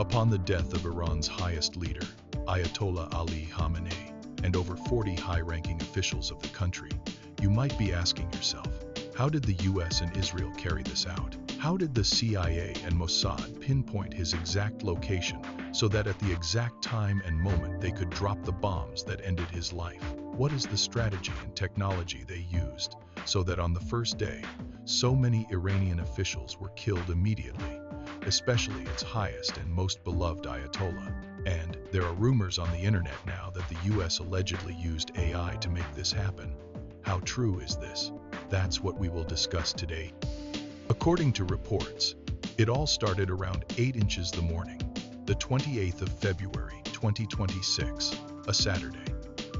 Upon the death of Iran's highest leader, Ayatollah Ali Khamenei, and over 40 high-ranking officials of the country, you might be asking yourself, how did the US and Israel carry this out? How did the CIA and Mossad pinpoint his exact location so that at the exact time and moment they could drop the bombs that ended his life? What is the strategy and technology they used so that on the first day, so many Iranian officials were killed immediately, especially its highest and most beloved Ayatollah? And there are rumors on the internet now that the US allegedly used AI to make this happen. How true is this? That's what we will discuss today. According to reports, it all started around 8 inches the morning, the 28th of February, 2026, a Saturday,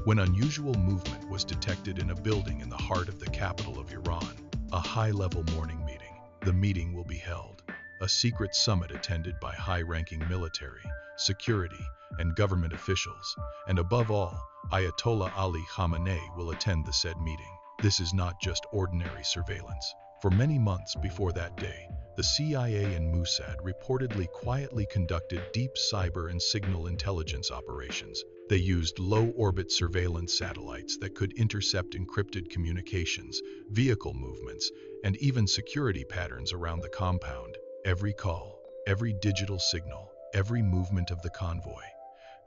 when unusual movement was detected in a building in the heart of the capital of Iran, a high-level morning meeting. The meeting will be held, a secret summit attended by high-ranking military, security, and government officials, and above all, Ayatollah Ali Khamenei will attend the said meeting. This is not just ordinary surveillance. For many months before that day, the CIA and Mossad reportedly quietly conducted deep cyber and signal intelligence operations. They used low-orbit surveillance satellites that could intercept encrypted communications, vehicle movements, and even security patterns around the compound. Every call, every digital signal, every movement of the convoy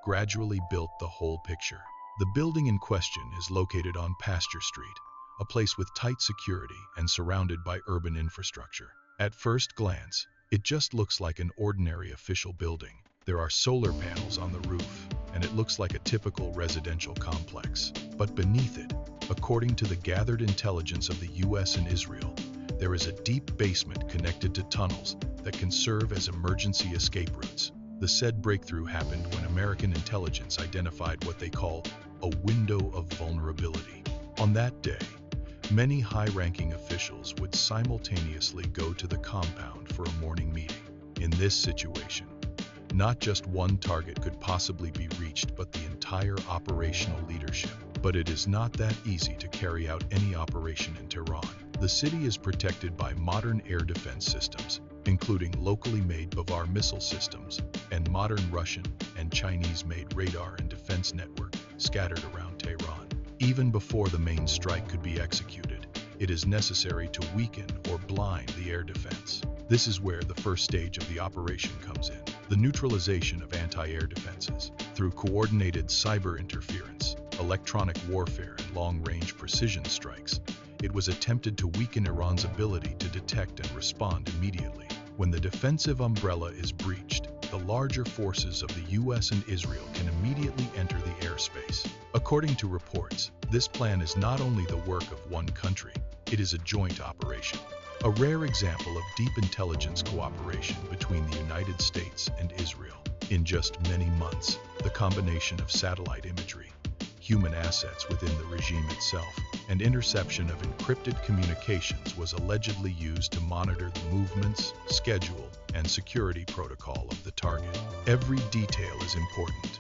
gradually built the whole picture. The building in question is located on Pasture Street, a place with tight security and surrounded by urban infrastructure. At first glance, it just looks like an ordinary official building. There are solar panels on the roof, and it looks like a typical residential complex. But beneath it, according to the gathered intelligence of the US and Israel, there is a deep basement connected to tunnels that can serve as emergency escape routes. The said breakthrough happened when American intelligence identified what they call a window of vulnerability. On that day, many high-ranking officials would simultaneously go to the compound for a morning meeting. In this situation, not just one target could possibly be reached, but the entire operational leadership. But it is not that easy to carry out any operation in Tehran. The city is protected by modern air defense systems, including locally made Bavar missile systems and modern Russian and Chinese-made radar and defense network scattered around Tehran. Even before the main strike could be executed, it is necessary to weaken or blind the air defense. This is where the first stage of the operation comes in, the neutralization of anti-air defenses. Through coordinated cyber interference, electronic warfare, and long-range precision strikes, it was attempted to weaken Iran's ability to detect and respond immediately. When the defensive umbrella is breached, the larger forces of the US and Israel can immediately enter the airspace. According to reports, this plan is not only the work of one country, it is a joint operation. A rare example of deep intelligence cooperation between the United States and Israel. In just many months, the combination of satellite imagery, human assets within the regime itself, and interception of encrypted communications was allegedly used to monitor the movements, schedule, and security protocol of the target. Every detail is important.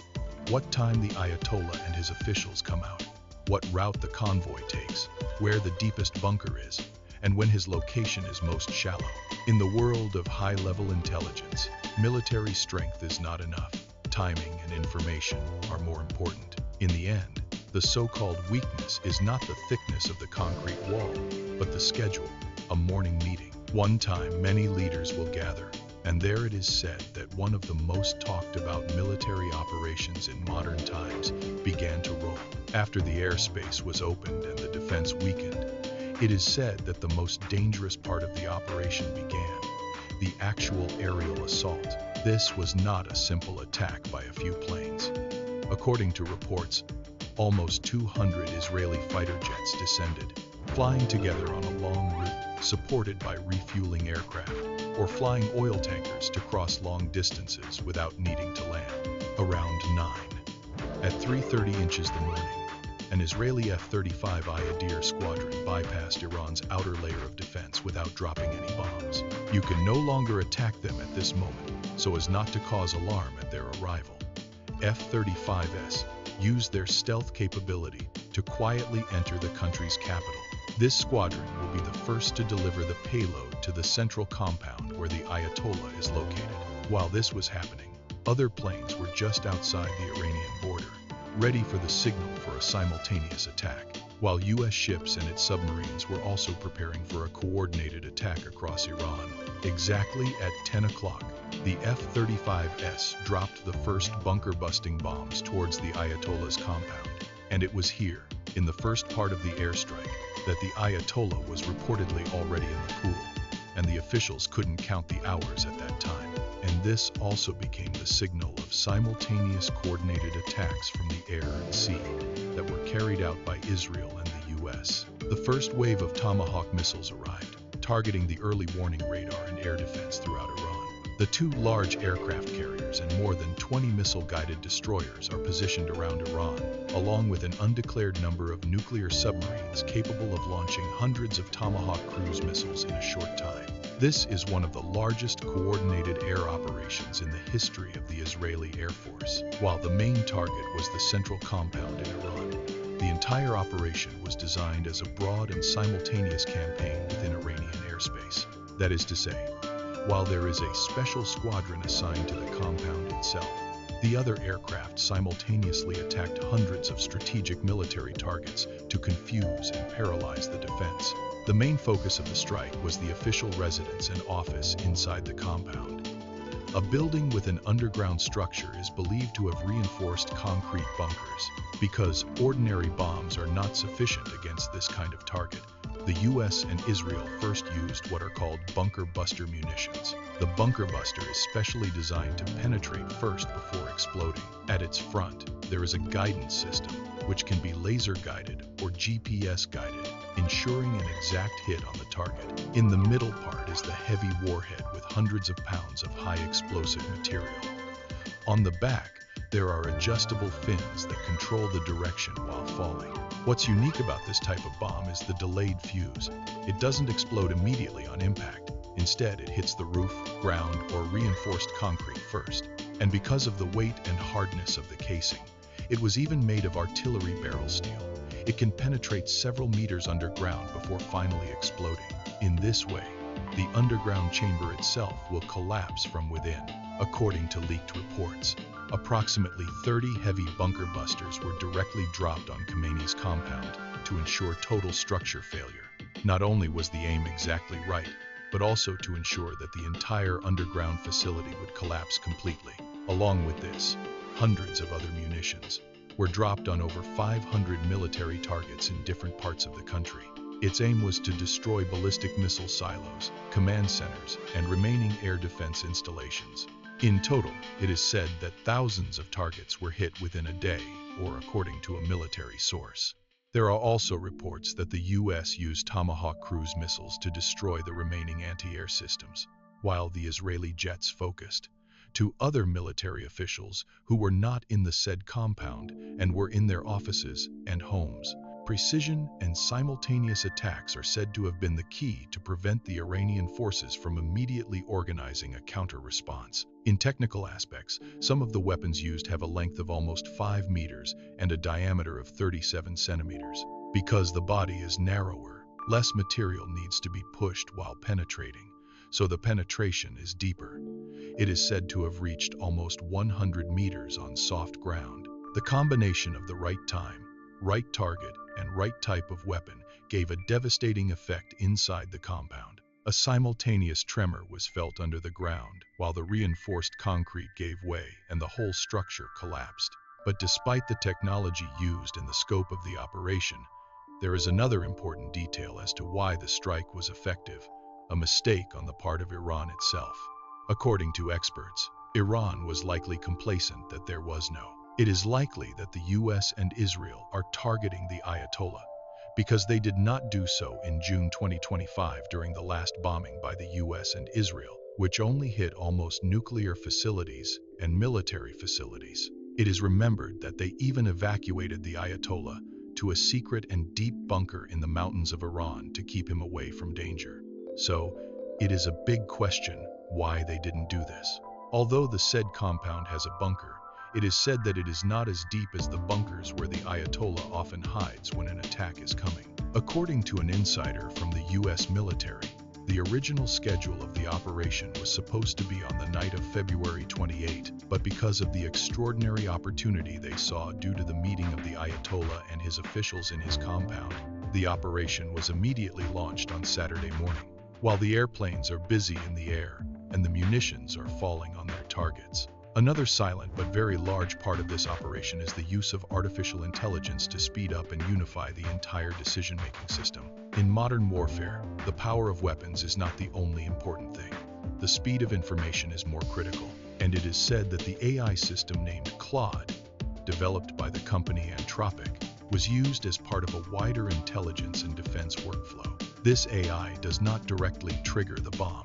What time the Ayatollah and his officials come out, what route the convoy takes, where the deepest bunker is, and when his location is most shallow. In the world of high-level intelligence, military strength is not enough. Timing and information are more important. In the end, the so-called weakness is not the thickness of the concrete wall, but the schedule, a morning meeting. One time, many leaders will gather, and there it is said that one of the most talked about military operations in modern times began to roll. After the airspace was opened and the defense weakened, it is said that the most dangerous part of the operation began, the actual aerial assault. This was not a simple attack by a few planes. According to reports, almost 200 Israeli fighter jets descended, flying together on a long route, supported by refueling aircraft, or flying oil tankers to cross long distances without needing to land. Around 9. At 3:30 inches the morning, an Israeli F-35 Ayadir squadron bypassed Iran's outer layer of defense without dropping any bombs. You can no longer attack them at this moment, so as not to cause alarm at their arrival. F-35s use their stealth capability to quietly enter the country's capital. This squadron will be the first to deliver the payload to the central compound where the Ayatollah is located. While this was happening, Other planes were just outside the Iranian border, ready for the signal for a simultaneous attack, while U.S. ships and its submarines were also preparing for a coordinated attack across Iran. Exactly at 10 o'clock, the F-35S dropped the first bunker-busting bombs towards the Ayatollah's compound, and it was here, in the first part of the airstrike, that the Ayatollah was reportedly already in the pool, and the officials couldn't count the hours at that time. And this also became the signal of simultaneous coordinated attacks from the air and sea that were carried out by Israel and the U.S. The first wave of Tomahawk missiles arrived, targeting the early warning radar and air defense throughout Iran. The two large aircraft carriers and more than 20 missile-guided destroyers are positioned around Iran, along with an undeclared number of nuclear submarines capable of launching hundreds of Tomahawk cruise missiles in a short time. This is one of the largest coordinated air operations in the history of the Israeli Air Force. While the main target was the central compound in Iran, the entire operation was designed as a broad and simultaneous campaign within Iranian airspace. That is to say, while there is a special squadron assigned to the compound itself, the other aircraft simultaneously attacked hundreds of strategic military targets to confuse and paralyze the defense. The main focus of the strike was the official residence and office inside the compound. A building with an underground structure is believed to have reinforced concrete bunkers. Because ordinary bombs are not sufficient against this kind of target, the U.S. and Israel first used what are called bunker buster munitions. The bunker buster is specially designed to penetrate first before exploding. At its front, there is a guidance system, which can be laser-guided or GPS-guided, ensuring an exact hit on the target. In the middle part is the heavy warhead with hundreds of pounds of high explosive material. On the back, there are adjustable fins that control the direction while falling. What's unique about this type of bomb is the delayed fuse. It doesn't explode immediately on impact. Instead, it hits the roof, ground, or reinforced concrete first. And because of the weight and hardness of the casing, it was even made of artillery barrel steel. It can penetrate several meters underground before finally exploding. In this way, the underground chamber itself will collapse from within. According to leaked reports, approximately 30 heavy bunker busters were directly dropped on Khamenei's compound to ensure total structure failure. Not only was the aim exactly right, but also to ensure that the entire underground facility would collapse completely. Along with this, hundreds of other munitions were dropped on over 500 military targets in different parts of the country. Its aim was to destroy ballistic missile silos, command centers, and remaining air defense installations. In total, it is said that thousands of targets were hit within a day, or according to a military source. There are also reports that the U.S. used Tomahawk cruise missiles to destroy the remaining anti-air systems, while the Israeli jets focused. To other military officials who were not in the said compound and were in their offices and homes, precision and simultaneous attacks are said to have been the key to prevent the Iranian forces from immediately organizing a counter-response. In technical aspects, some of the weapons used have a length of almost 5 meters and a diameter of 37 centimeters. Because the body is narrower, less material needs to be pushed while penetrating, so the penetration is deeper. It is said to have reached almost 100 meters on soft ground. The combination of the right time, right target, and right type of weapon gave a devastating effect inside the compound. A simultaneous tremor was felt under the ground, while the reinforced concrete gave way and the whole structure collapsed. But despite the technology used and the scope of the operation, there is another important detail as to why the strike was effective: a mistake on the part of Iran itself. According to experts, Iran was likely complacent that there was no. It is likely that the U.S. and Israel are targeting the Ayatollah because they did not do so in June 2025 during the last bombing by the U.S. and Israel, which only hit almost nuclear facilities and military facilities. It is remembered that they even evacuated the Ayatollah to a secret and deep bunker in the mountains of Iran to keep him away from danger. So, it is a big question why they didn't do this. Although the said compound has a bunker, it is said that it is not as deep as the bunkers where the Ayatollah often hides when an attack is coming. According to an insider from the U.S. military, The original schedule of the operation was supposed to be on the night of February 28, but because of the extraordinary opportunity they saw due to the meeting of the Ayatollah and his officials in his compound, the operation was immediately launched on Saturday morning. While the airplanes are busy in the air and the munitions are falling on their targets. Another silent but very large part of this operation is the use of artificial intelligence to speed up and unify the entire decision-making system. In modern warfare, the power of weapons is not the only important thing. The speed of information is more critical, and it is said that the AI system named Claude, developed by the company Anthropic, was used as part of a wider intelligence and defense workflow. This AI does not directly trigger the bomb.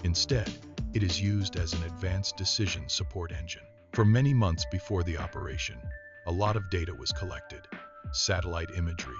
Instead, it is used as an advanced decision support engine. For many months before the operation, a lot of data was collected: satellite imagery,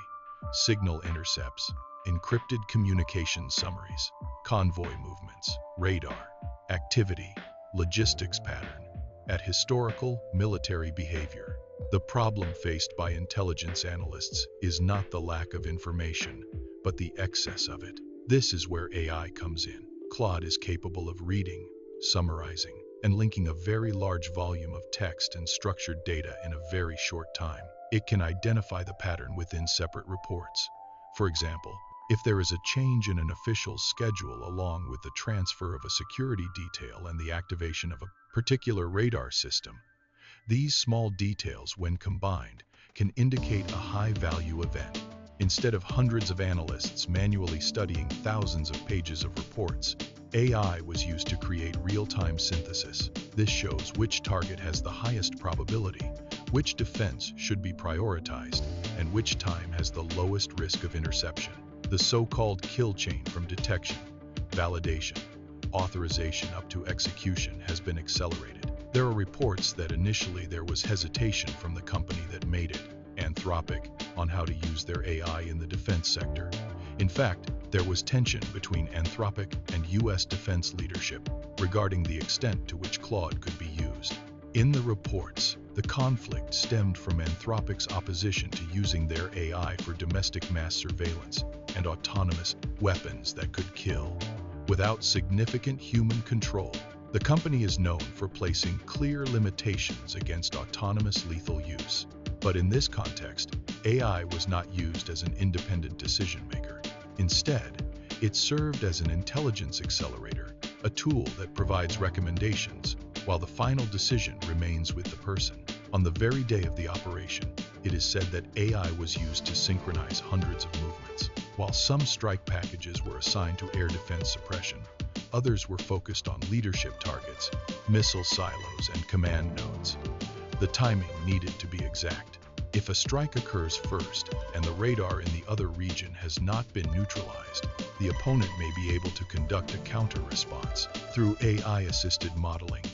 signal intercepts, encrypted communication summaries, convoy movements, radar, activity, logistics pattern, at historical, military behavior. The problem faced by intelligence analysts is not the lack of information, but the excess of it. This is where AI comes in. Claude is capable of reading, summarizing, and linking a very large volume of text and structured data in a very short time. It can identify the pattern within separate reports. For example, if there is a change in an official's schedule along with the transfer of a security detail and the activation of a particular radar system, these small details, when combined, can indicate a high-value event. Instead of hundreds of analysts manually studying thousands of pages of reports, AI was used to create real-time synthesis. This shows which target has the highest probability, which defense should be prioritized, and which time has the lowest risk of interception. The so-called kill chain from detection, validation, authorization up to execution has been accelerated. There are reports that initially there was hesitation from the company that made it, Anthropic, on how to use their AI in the defense sector. In fact, there was tension between Anthropic and U.S. defense leadership regarding the extent to which Claude could be used. In the reports, the conflict stemmed from Anthropic's opposition to using their AI for domestic mass surveillance and autonomous weapons that could kill. Without significant human control, the company is known for placing clear limitations against autonomous lethal use. But in this context, AI was not used as an independent decision maker. Instead, it served as an intelligence accelerator, a tool that provides recommendations, while the final decision remains with the person. On the very day of the operation, it is said that AI was used to synchronize hundreds of movements. While some strike packages were assigned to air defense suppression, others were focused on leadership targets, missile silos, and command nodes. The timing needed to be exact. If a strike occurs first and the radar in the other region has not been neutralized, the opponent may be able to conduct a counter-response. Through AI-assisted modeling,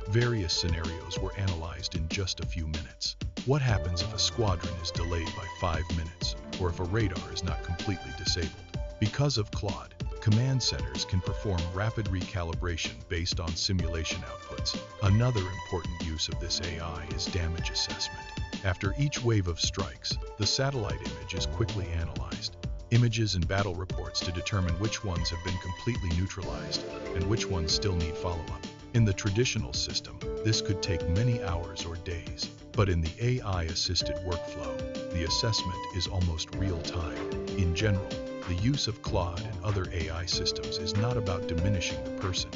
various scenarios were analyzed in just a few minutes. What happens if a squadron is delayed by 5 minutes, or if a radar is not completely disabled? Because of Claude, command centers can perform rapid recalibration based on simulation outputs. Another important use of this AI is damage assessment. After each wave of strikes, the satellite image is quickly analyzed. Images and battle reports to determine which ones have been completely neutralized and which ones still need follow-up. In the traditional system, this could take many hours or days. But in the AI-assisted workflow, the assessment is almost real-time. In general, the use of Claude and other AI systems is not about diminishing the person,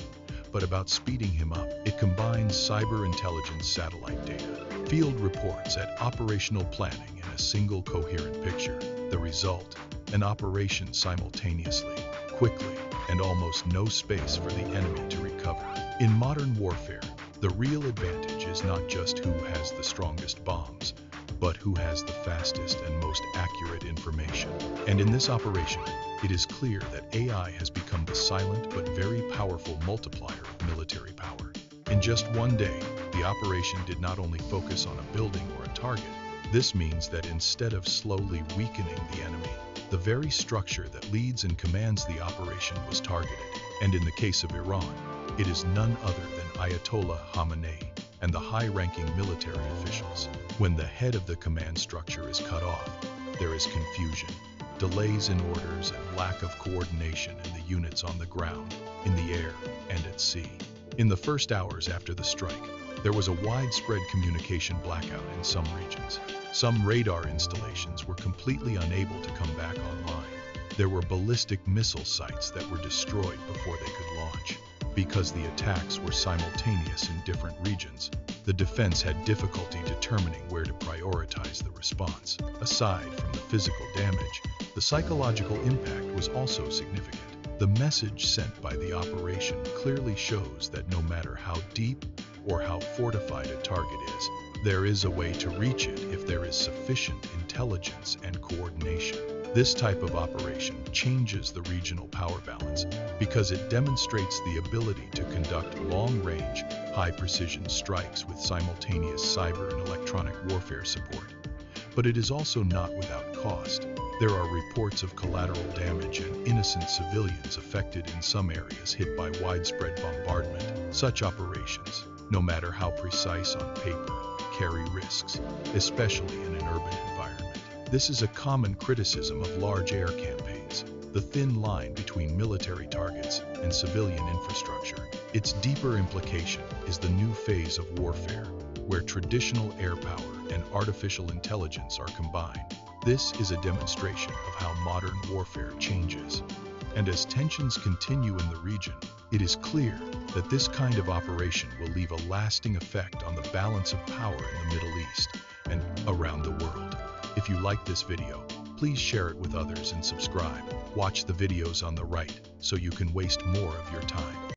but about speeding him up. It combines cyber intelligence satellite data, field reports, and operational planning in a single coherent picture. The result, an operation simultaneously, quickly, and almost no space for the enemy to recover. In modern warfare, the real advantage is not just who has the strongest bombs, but who has the fastest and most accurate information. And in this operation, it is clear that AI has become the silent but very powerful multiplier of military power. In just one day, the operation did not only focus on a building or a target. This means that instead of slowly weakening the enemy, the very structure that leads and commands the operation was targeted. And in the case of Iran, it is none other than Ayatollah Khamenei and the high-ranking military officials. When the head of the command structure is cut off, there is confusion, delays in orders, and lack of coordination in the units on the ground, in the air, and at sea. In the first hours after the strike, there was a widespread communication blackout in some regions. Some radar installations were completely unable to come back online. There were ballistic missile sites that were destroyed before they could launch. Because the attacks were simultaneous in different regions, the defense had difficulty determining where to prioritize the response. Aside from the physical damage, the psychological impact was also significant. The message sent by the operation clearly shows that no matter how deep or how fortified a target is, there is a way to reach it if there is sufficient intelligence and coordination. This type of operation changes the regional power balance because it demonstrates the ability to conduct long-range, high-precision strikes with simultaneous cyber and electronic warfare support. But it is also not without cost. There are reports of collateral damage and innocent civilians affected in some areas hit by widespread bombardment. Such operations, no matter how precise on paper, carry risks, especially in an urban environment. This is a common criticism of large air campaigns, the thin line between military targets and civilian infrastructure. Its deeper implication is the new phase of warfare, where traditional air power and artificial intelligence are combined. This is a demonstration of how modern warfare changes. And as tensions continue in the region, it is clear that this kind of operation will leave a lasting effect on the balance of power in the Middle East and around the world. If you like this video, please share it with others and subscribe. Watch the videos on the right so you can waste more of your time.